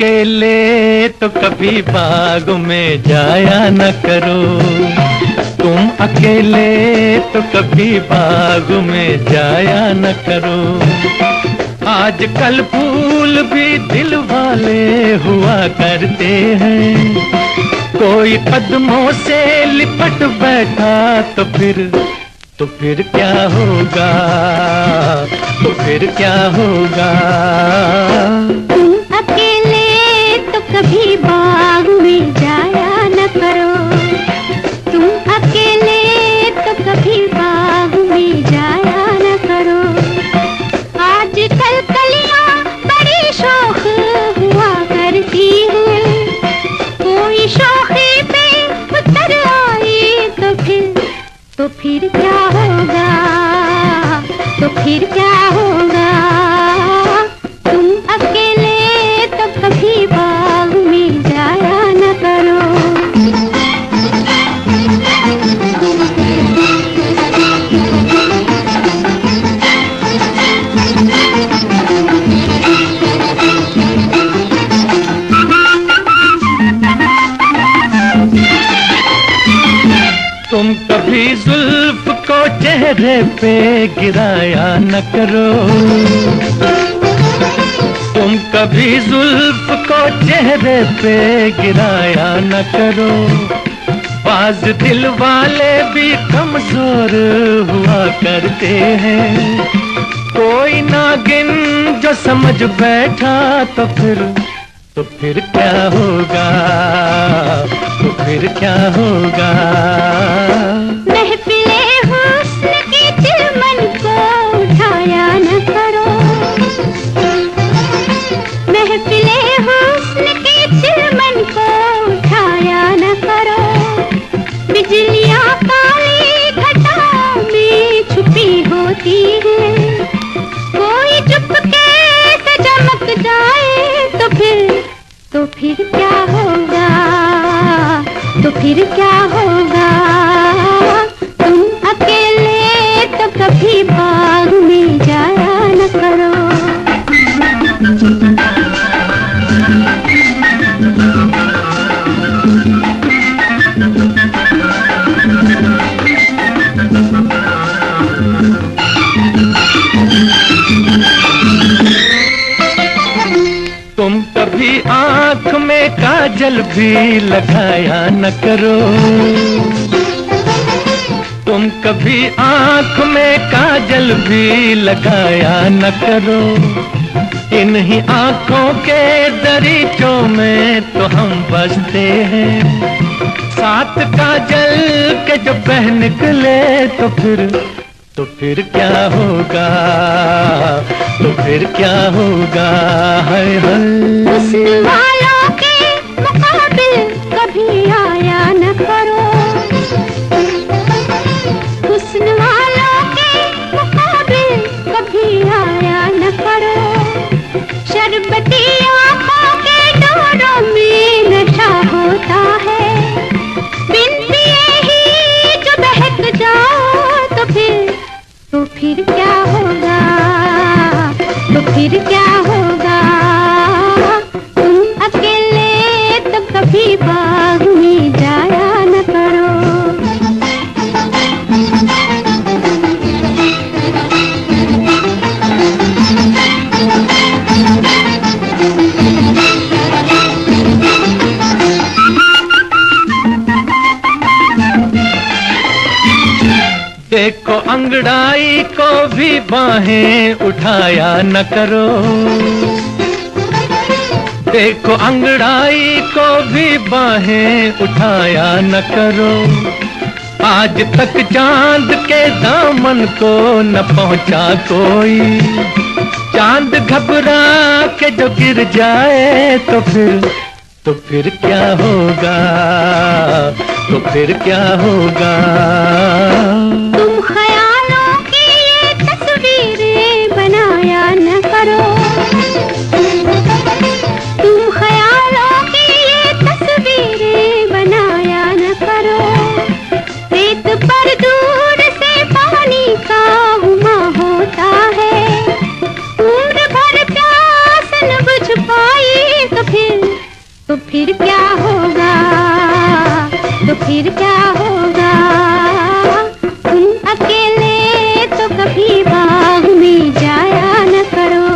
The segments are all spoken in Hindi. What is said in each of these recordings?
अकेले तो कभी बाग में जाया न करो, तुम अकेले तो कभी बाग में जाया न करो। आजकल फूल भी दिल वाले हुआ करते हैं, कोई कदमों से लिपट बैठा तो फिर क्या होगा, तो फिर क्या होगा। तुम अकेले तो कभी बाग में जाया न करो, तुम अकेले तो कभी बाग में जाया न करो। आजकल कलियां बड़ी शौक हुआ करती हैं, कोई शौखी पे उतर आई तो फिर क्या होगा, तो फिर क्या होगा। तुम अकेले तो कभी बाग में जाया न करो। तुम कभी जुल्फ को चेहरे पे गिराया न करो, तुम कभी जुल्फ को चेहरे पे गिराया न करो। बाज दिल वाले भी कमजोर हुआ करते हैं, कोई नागिन जो समझ बैठा तो फिर क्या होगा, तो फिर क्या होगा। महफिले हुस्न की चिलमन को उठाया न करो, महफिले हुस्न की चिलमन को उठाया न करो। बिजलियां काली घटाओं में छुपी होती हैं, कोई चुपके से चमक जाए तो फिर क्या होगा, तो फिर क्या होगा। तुम अकेले तो कभी बाग में जाया न करो। तुम कभी आँख में काजल भी लगाया न करो, तुम कभी आँख में काजल भी लगाया न करो। इन्हीं आँखों के दरीचों में तो हम बसते हैं, साथ काजल के जो बह निकले तो फिर क्या होगा, तो फिर क्या होगा। हाय हाय हुस्न वालों के मुकाबिल कभी आया न करो, हुस्न वालों के मुकाबिल कभी आया न करो। शरबती आँखों के डोरों में नशा होता है, बिन पिए ही जो बहक जाओ तो फिर क्या होगा, तो फिर क्या होगा। तुम अकेले तो कभी बाग में जाया न करो। देखो अंगड़ाई को भी बाहें उठाया न करो, देखो अंगड़ाई को भी बाहें उठाया न करो। आज तक चांद के दामन को न पहुंचा कोई, चांद घबरा के जो गिर जाए तो फिर क्या होगा, तो फिर क्या होगा। तुम ख्यालों की ये तस्वीरें बनाया न करो, तुम ख्यालों की ये तस्वीरें बनाया न करो। रेत पर दूर से पानी का हुमा होता है, उम्र भर प्यास न बुझ पाई तो फिर तो फिर क्या होगा, तो फिर क्या होगा। तुम अकेले तो कभी बाग में जाया न करो।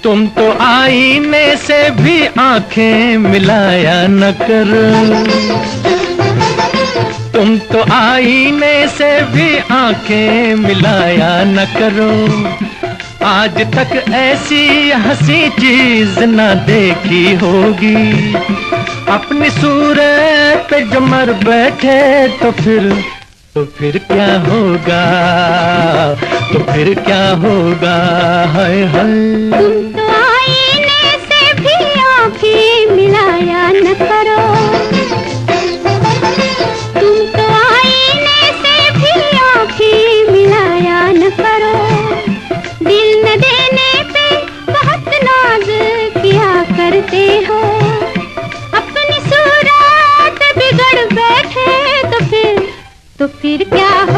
तुम तो आईने से भी आंखें मिलाया न करो। तुम तो आईने से भी आंखें मिलाया न करो। आज तक ऐसी हंसी चीज न देखी होगी। अपनी सूरत पे जो मर बैठे तो फिर क्या होगा, तो फिर क्या होगा। हाय हाय। तुम तो आईने से भी आंखें मिलाया न करो। तुम तो आईने से भी आंखें मिलाया न करो। दिल न देने पे बहुत नाज किया करते हो। अपनी सूरत बिगड़ बैठे तो फिर क्या हो।